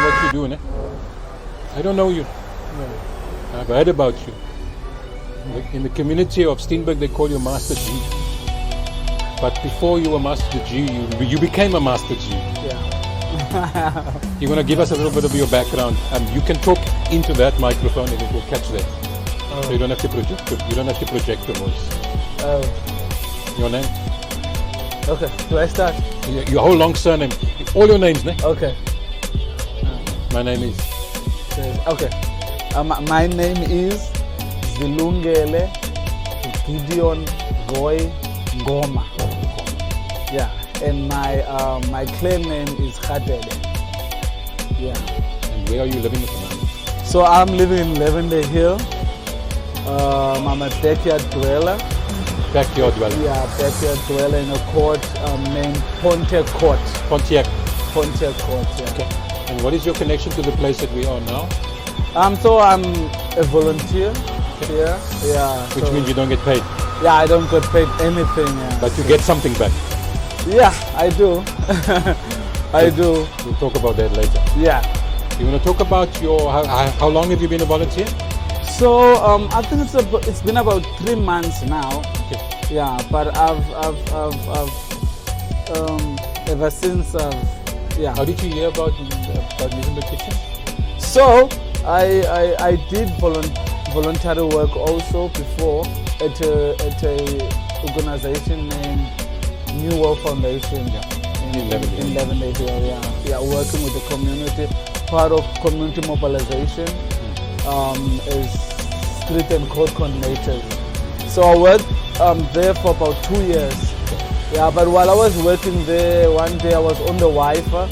what you do, ne? I don't know you. No. I've heard about you. In the community of Steenberg, they call you Master G. But before you were Master G, you became a Master G. Yeah. You want to give us a little bit of your background? You can talk into that microphone and it will catch that. So you don't have to project. You don't have to project the voice. Your name? Okay. Do I start? Your whole long surname. All your names, ne? Okay. My name is. Okay. My name is Zilungele Gideon Goy Ngoma. Yeah. And my clan name is Khadele. Yeah. And where are you living at the moment? So I'm living in Lavender Hill. I'm a backyard dweller. Backyard dweller. Yeah, backyard dweller in a court named Pontiac Court. Pontiac. Pontiac Court, yeah. Okay. And what is your connection to the place that we are now? So I'm a volunteer here. Yeah. Which means you don't get paid. Yeah, I don't get paid anything. Yeah. But you get something back. Yeah, I do. I do. We'll talk about that later. Yeah. You want to talk about your how long have you been a volunteer? So I think it's been about 3 months now. Okay. Yeah, but I've ever since yeah. How did you hear about Muizenberg Kitchen? So I did voluntary work also before at a organization named New World Foundation. Yeah. In Lavender Hill, yeah, working with the community, part of community mobilization. As street and court coordinators. So I worked there for about 2 years. Yeah, but while I was working there, one day I was on the Wi-Fi,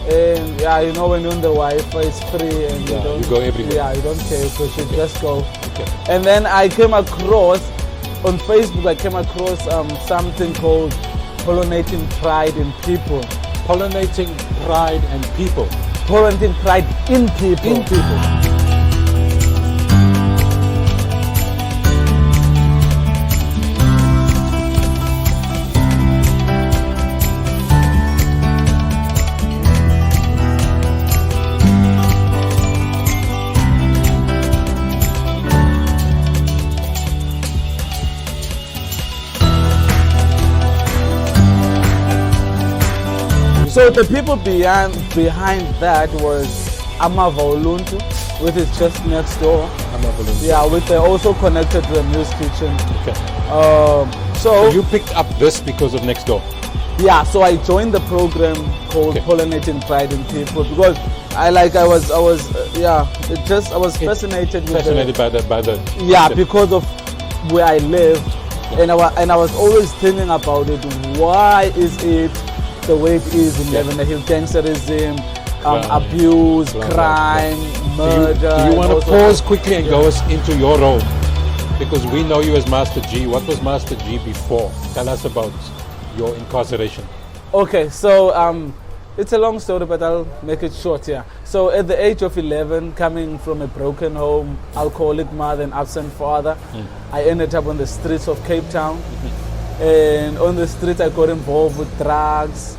and yeah, you know when you're on the Wi-Fi, it's free, and you go everywhere. Yeah, you don't care because you just go. Okay. And then I came across on Facebook. I came across something called Pollinating Pride in People. Pollinating Pride and People. Pollinating Pride in People. In people. So the people behind that was Amava Oluntu, which is just next door. Yeah, which they also connected to the Muiz Kitchen. Okay. So you picked up this because of next door. Yeah, so I joined the program called Pollinating Pride in People because I was fascinated by the because of where I lived, and I was always thinking about it. Why is it the way it is in Lavender Hill? Gangsterism, abuse, crime, murder. Do you want to pause quickly and go us into your role? Because we know you as Master G. What was Master G before? Tell us about your incarceration. Okay, so it's a long story, but I'll make it short here. So at the age of 11, coming from a broken home, alcoholic mother and absent father, I ended up on the streets of Cape Town. And on the streets, I got involved with drugs,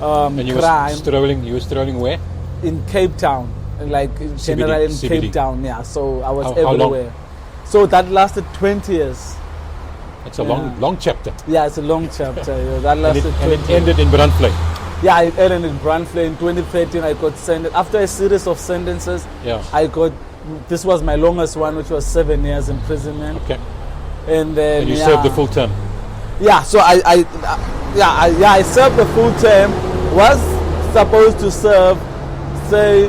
and you crime. You were strolling where? In Cape Town, like generally in CBD. Cape Town, yeah. So I was How everywhere. So that lasted 20 years. It's a long chapter. Yeah, it's a long chapter. That lasted and it ended in Brandvlei. Yeah, it ended in Brandvlei. In 2013, I got sentenced. After a series of sentences, this was my longest one, which was 7 years imprisonment. Okay. And then you served the full term. Yeah, so I served the full term. Was supposed to serve, say,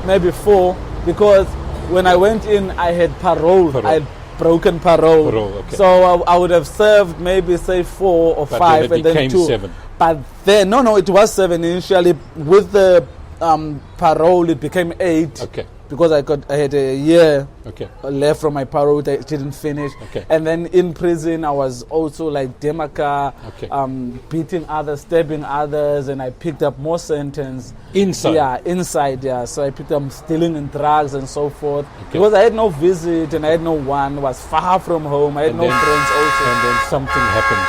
maybe 4, because when I went in, I had parole. I had broken parole. Okay. So I would have served maybe say 4 or 5, and then 2. 7. But then no, it was 7 initially. With the parole, it became 8. Okay. Because I had a year left from my parole that I didn't finish. Okay. And then in prison, I was also like demaka, beating others, stabbing others, and I picked up more sentence. Inside? Yeah, inside, yeah. So I picked up stealing and drugs and so forth. Because I had no visit and I had no one, was far from home. I had no friends also. And then something happened.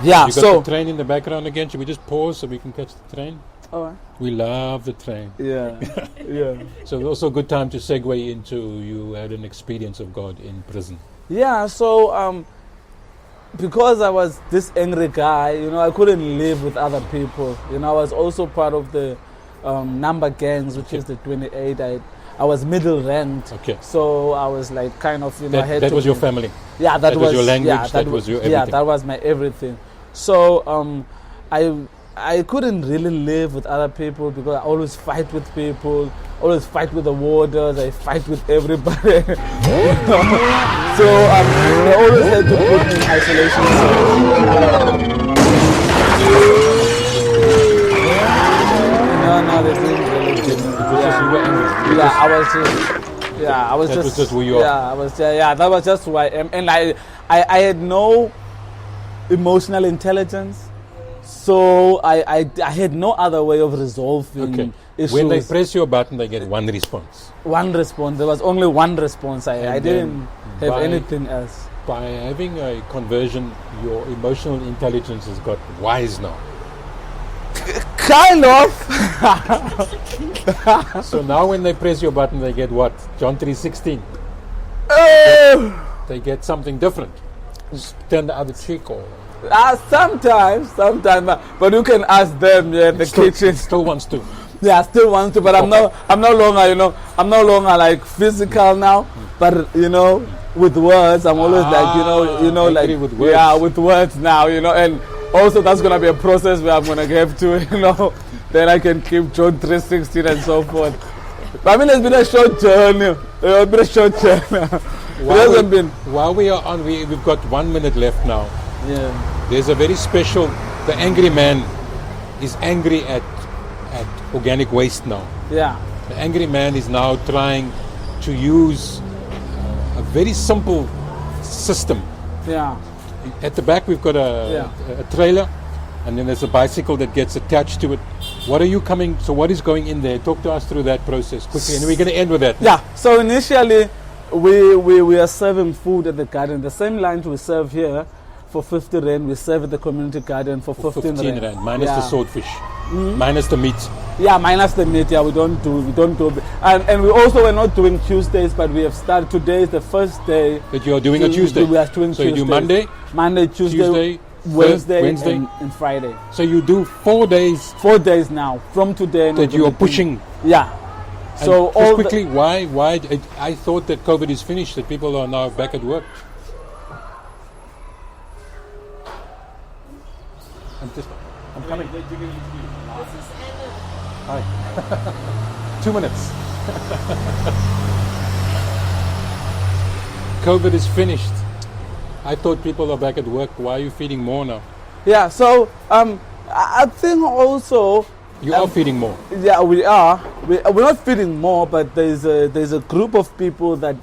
Yeah, you got the train in the background again. Should we just pause so we can catch the train? Oh, We love the train. yeah, yeah. So also a good time to segue into you had an experience of God in prison. Yeah, so because I was this angry guy, you know, I couldn't live with other people. You know, I was also part of the number gangs, which is the 28. I was middle rank. Okay. So I was like kind of, you know, I had That to was your be- family. Yeah, That was your language, Yeah, that was your Yeah, everything. that was my everything. So I couldn't really live with other people because I always fight with people, always fight with the warders, I fight with everybody. So they always had to put me in isolation cells. No, they didn't really give me. Because you were angry. Yeah, I was just. Yeah, I was That just. was just who you are. Yeah, I was. Yeah, that was just who I am, and I had no emotional intelligence, so I had no other way of resolving Okay. issues. When they press your button, they get one response. One response. There was only one response. I And didn't then have by- anything else. By having a conversion, your emotional intelligence has got wise now. Kind of. So now when they press your button, they get what? John 3:16. They get something different. Turn the other cheek or Sometimes, but you can ask them. Yeah, the kitchen. still wants to. Yeah, I still want to, but I'm no longer, you know, I'm no longer like physical now. But you know, with words, I'm always like, you know, like agree with words. yeah, with words now, you know, and also that's gonna be a process where I'm gonna have to, you know, then I can keep John 3:16 and so forth. But I mean, it's been a short journey. It's been a short journey. It hasn't been. While we are on, we've got 1 minute left now. Yeah. There's a very special. The angry man is angry at organic waste now. Yeah. The angry man is now trying to use a very simple system. Yeah. At the back we've got a trailer, and then there's a bicycle that gets attached to it. What are you coming? So what is going in there? Talk to us through that process quickly, and we're going to end with that. Yeah. So initially, we are serving food at the garden. The same lunch we serve here for 50 rand, we serve at the community garden for 15 rand, minus yeah. the swordfish, minus the meat. Yeah, minus the meat. Yeah, we don't do, and we also were not doing Tuesdays, but we have started. Today is the first day That you are doing a Tuesday. We are doing so Tuesdays. you do Monday, Tuesday, Wednesday, and Friday. So you do 4 days 4 days now from today. that you are pushing. Yeah. And So just all quickly, why? I thought that COVID is finished, that people are now back at work. I'm coming. Hi. 2 minutes. COVID is finished. I thought people are back at work. Why are you feeding more now? Yeah. So I think also. You are feeding more. Yeah, we are. We're not feeding more, but there's a group of people that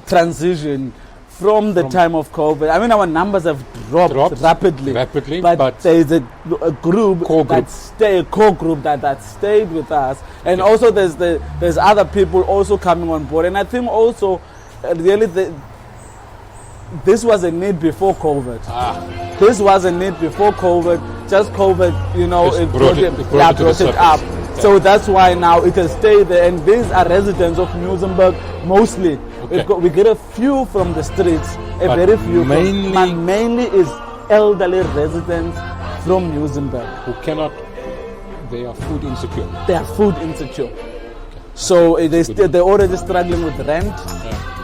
transition from the time of COVID. I mean, our numbers have dropped rapidly, but there's a group, core group that stayed with us, and also there's other people also coming on board. And I think also really this was a need before COVID. This was a need before COVID. Just COVID, you know, Just it brought it up. Yeah. So that's why now it has stayed there. And these are residents of Muizenberg mostly. Okay. We get a few from the streets, But very few. mainly is elderly residents from Muizenberg. who cannot, they are food insecure. They are food insecure. So they're already struggling with rent,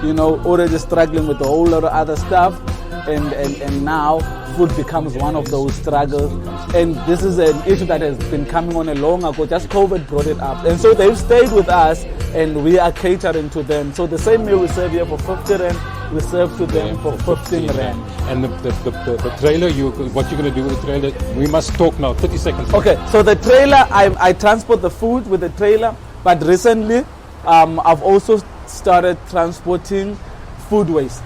you know, already struggling with a whole lot of other stuff. And now food becomes one of those struggles. And this is an issue that has been coming on a long ago. Just COVID brought it up. And so they've stayed with us and we are catering to them. So the same meal we serve here for 50 rand, we serve to them for 15 rand. And the trailer, what you're going to do with the trailer, we must talk now, 30 seconds. Okay, so the trailer, I transport the food with the trailer, but recently I've also started transporting food waste.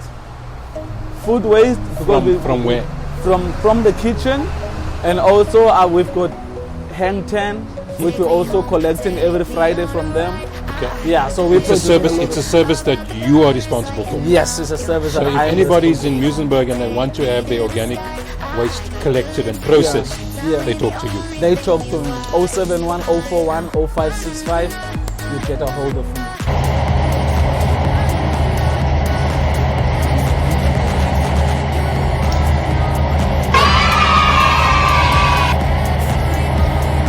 Food waste From where? From the kitchen, and also we've got hang ten, which we're also collecting every Friday from them. Okay. Yeah, so It's a service. It's a service that you are responsible for. Yes, it's a service. So that if I'm anybody's in Muizenberg and they want to have their organic waste collected and processed, Yeah. They talk to you. They talk to me. 071 041 0565. You get a hold of me.